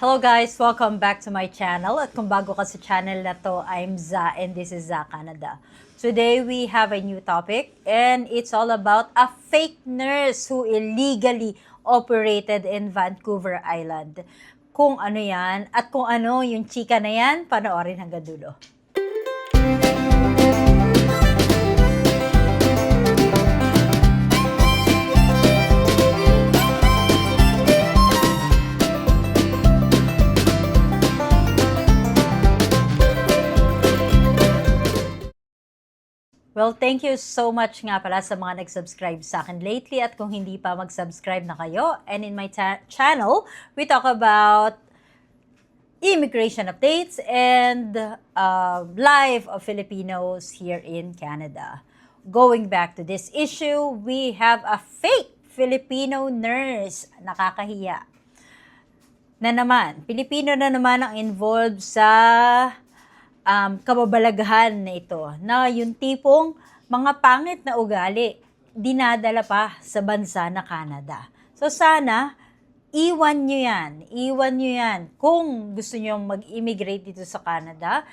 Hello guys! Welcome back to my channel. At kung bago ka sa channel na to, I'm Za and this is Za Canada. Today we have a new topic and it's all about a fake nurse who illegally operated in Vancouver Island. Kung ano yan at kung ano yung chika na yan, panoorin hanggang dulo. Well, thank you so much nga pala sa mga nag-subscribe sa akin lately at kung hindi pa mag-subscribe na kayo. And in my channel, we talk about immigration updates and life of Filipinos here in Canada. Going back to this issue, we have a fake Filipino nurse. Nakakahiya. Na naman, Pilipino na naman ang involved sa kababalaghan na ito, na yung tipong mga pangit na ugali, dinadala pa sa bansa na Canada. So sana, iwan nyo yan. Kung gusto nyo mag-immigrate dito sa Canada,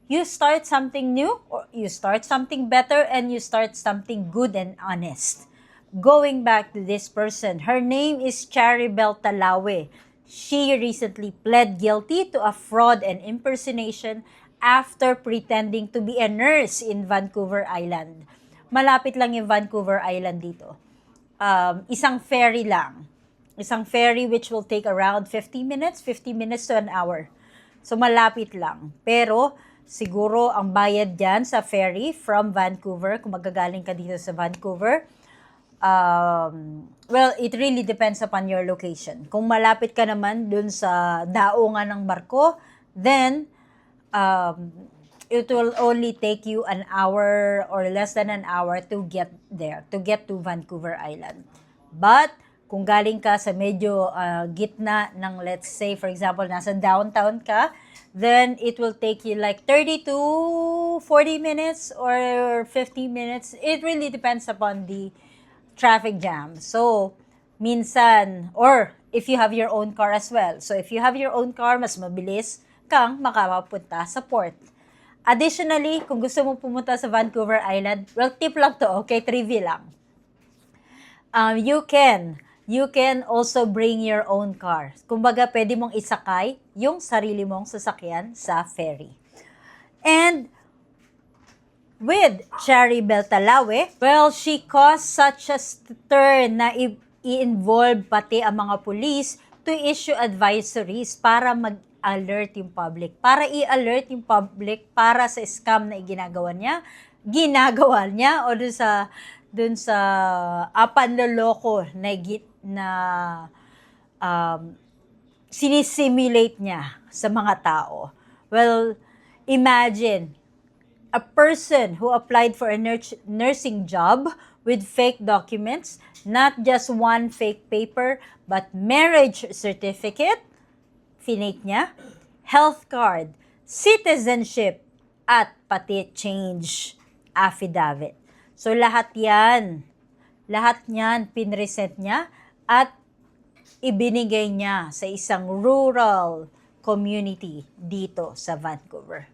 you start something new, or you start something better, and you start something good and honest. Going back to this person, her name is Charibel Talawe. She recently pled guilty to a fraud and impersonation after pretending to be a nurse in Vancouver Island. Malapit lang yung Vancouver Island dito. Isang ferry lang. Isang ferry which will take around 50 minutes to an hour. So malapit lang. Pero siguro ang bayad dyan sa ferry from Vancouver, kung magagaling ka dito sa Vancouver, well, it really depends upon your location. Kung malapit ka naman dun sa daungan ng barko, then it will only take you an hour or less than an hour to get there, to get to Vancouver Island. But, kung galing ka sa medyo gitna ng, let's say, for example, nasa downtown ka, then it will take you like 30 to 40 minutes or 50 minutes. It really depends upon the traffic jam. So, minsan, or if you have your own car as well. So, if you have your own car, mas mabilis kang makapunta sa port. Additionally, kung gusto mo pumunta sa Vancouver Island, well, tip lang to, okay? Trivia lang. You can also bring your own car. Kumbaga, pwede mong isakay yung sarili mong sasakyan sa ferry. And with Charibel Talawe, well, she caused such a stir na i-involve pati ang mga police to issue advisories para mag-alert yung public. Para i-alert yung public para sa scam na ginagawa niya o dun sa panloloko na sinisimulate niya sa mga tao. Well, imagine a person who applied for a nursing job with fake documents, not just one fake paper, but marriage certificate, finake niya, health card, citizenship, at pati change affidavit. So lahat yan pinresent niya at ibinigay niya sa isang rural community dito sa Vancouver.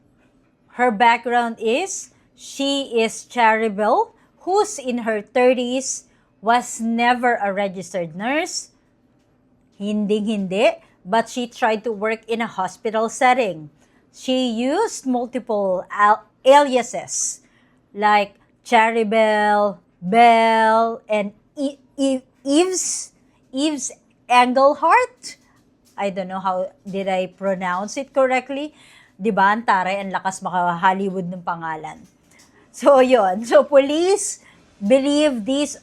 Her background is, she is Charibel, who's in her 30s, was never a registered nurse, hindi, but she tried to work in a hospital setting. She used multiple aliases like Charibel, Bell, and Eves Engelhart. I don't know how did I pronounce it correctly. Diba, ang taray, ang lakas maka-Hollywood ng pangalan. So, yon. So, police believe these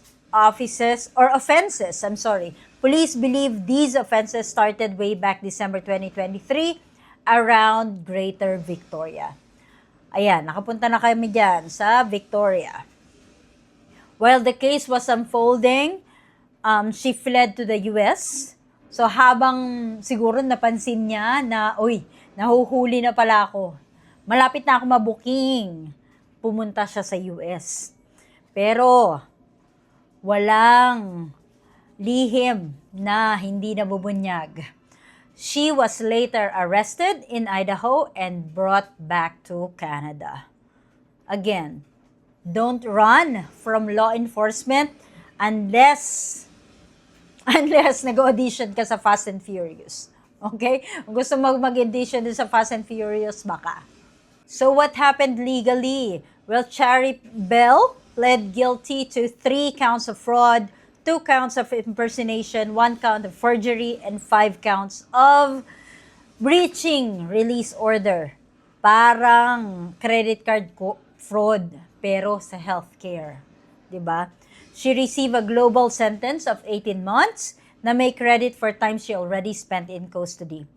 Police believe these offenses started way back December 2023 around Greater Victoria. Ayan, nakapunta na kami dyan sa Victoria. While the case was unfolding, she fled to the US. So, habang siguro napansin niya na, nahuhuli na pala ako. Malapit na ako mabuking. Pumunta siya sa US. Pero, walang lihim na hindi nabubunyag. She was later arrested in Idaho and brought back to Canada. Again, don't run from law enforcement unless nag-audition ka sa Fast and Furious. Okay? Kung gusto mo mag-audition din sa Fast and Furious, baka. So what happened legally? Well, Chari Bell pled guilty to 3 counts of fraud, 2 counts of impersonation, 1 count of forgery, and 5 counts of breaching release order. Parang credit card fraud, pero sa healthcare. 'Di ba? She received a global sentence of 18 months na may credit for time she already spent in custody.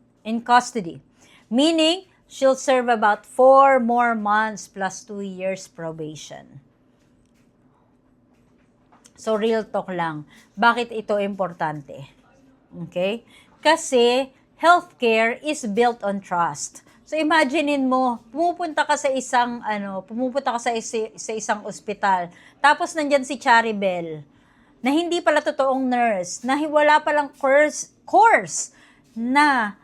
Meaning, she'll serve about 4 more months plus 2 years probation. So, real talk lang. Bakit ito importante? Okay? Kasi, healthcare is built on trust. So, imaginein mo, pumupunta ka sa isang ospital, tapos nandyan si Chari Bell, na hindi pala totoong nurse, na wala palang course na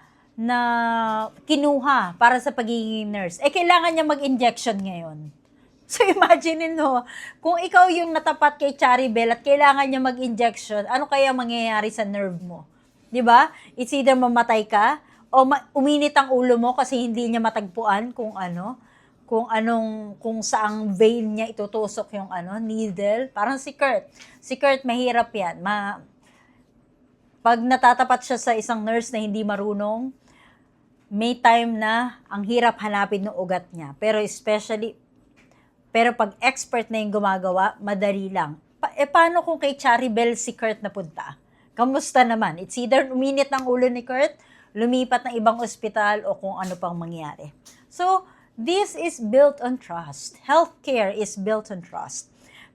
kinuha para sa pagiging nurse. Kailangan niya mag-injection ngayon. So, imagine mo, kung ikaw yung natapat kay Chari Bell at kailangan niya mag-injection, ano kaya mangyayari sa nerve mo? 'Di ba? It's either mamatay ka o uminit ang ulo mo kasi hindi niya matagpuan kung saang vein niya itutusok yung needle. Parang si Kurt. Si Kurt, mahirap yan. Pag natatapat siya sa isang nurse na hindi marunong, may time na ang hirap hanapin ng ugat niya. Pero pag expert na yung gumagawa, madali lang. Paano kung kay Chari Bell si Kurt napunta? Kamusta naman? It's either uminit ng ulo ni Kurt, lumipat ng ibang ospital, o kung ano pang mangyari. So, this is built on trust. Healthcare is built on trust.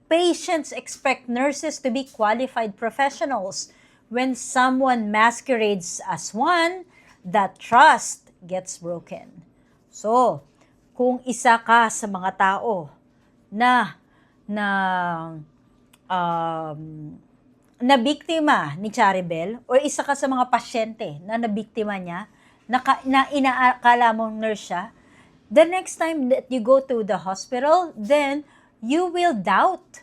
Patients expect nurses to be qualified professionals. When someone masquerades as one, that trust gets broken. So, kung isa ka sa mga tao na biktima ni Chari Bell, o isa ka sa mga pasyente na nabiktima niya, na inaakala mong nurse siya, the next time that you go to the hospital, then you will doubt.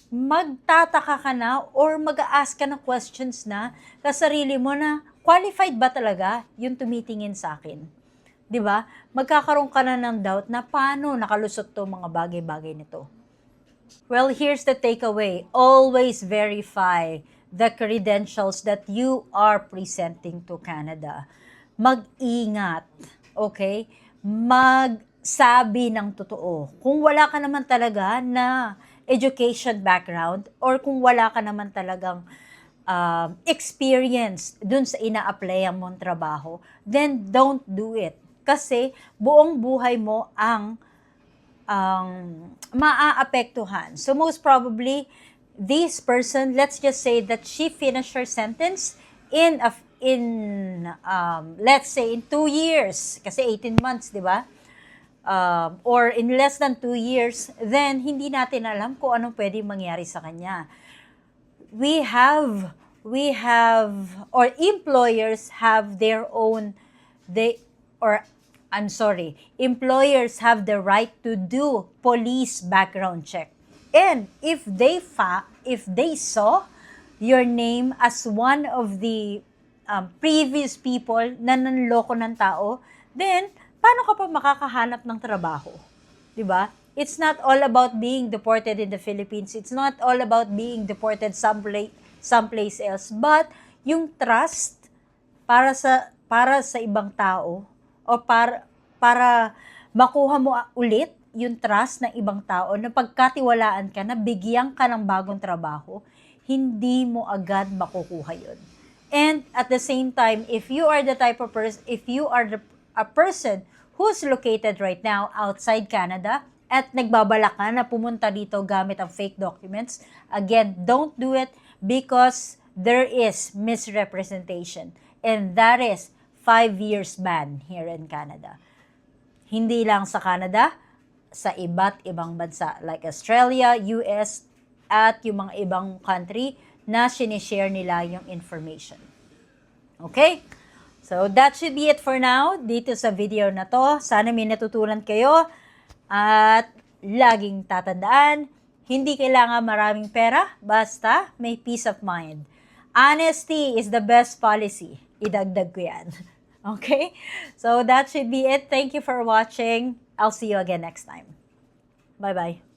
Magtataka ka na or mag-a-ask ka ng questions na sa sarili mo na qualified ba talaga yung tumitingin sa akin? 'Di ba? Magkakaroon ka na ng doubt na paano nakalusot to mga bagay-bagay nito. Well, here's the takeaway. Always verify the credentials that you are presenting to Canada. Mag-ingat, okay? Magsabi ng totoo. Kung wala ka naman talaga na education background or kung wala ka naman talagang experience dun sa ina-applyan mong trabaho, then don't do it. Kasi buong buhay mo ang maaapektuhan. So most probably, this person, let's just say that she finished her sentence in let's say in 2 years, kasi 18 months, di ba? Or in less than 2 years, then hindi natin alam kung anong pwede mangyari sa kanya. Or employers have their own, employers have the right to do police background check. And if they saw your name as one of the previous people na nanloko ng tao, then paano ka pa makakahanap ng trabaho? 'Di ba? It's not all about being deported in the Philippines. It's not all about being deported someplace else, but yung trust para sa ibang tao, o para makuha mo ulit yung trust ng ibang tao na pagkatiwalaan ka na bigyan ka ng bagong trabaho, hindi mo agad makukuha yun. And at the same time, if you are a person who's located right now outside Canada at nagbabalak ka na pumunta dito gamit ang fake documents, again, don't do it because there is misrepresentation. And that is 5 years ban here in Canada. Hindi lang sa Canada, sa iba't ibang bansa like Australia, US, at yung mga ibang country na sinishare nila yung information. Okay? So, that should be it for now dito sa video na to. Sana may natutunan kayo. At laging tatandaan, hindi kailangan maraming pera, basta may peace of mind. Honesty is the best policy. Idagdag ko yan. Okay? So, that should be it. Thank you for watching. I'll see you again next time. Bye-bye.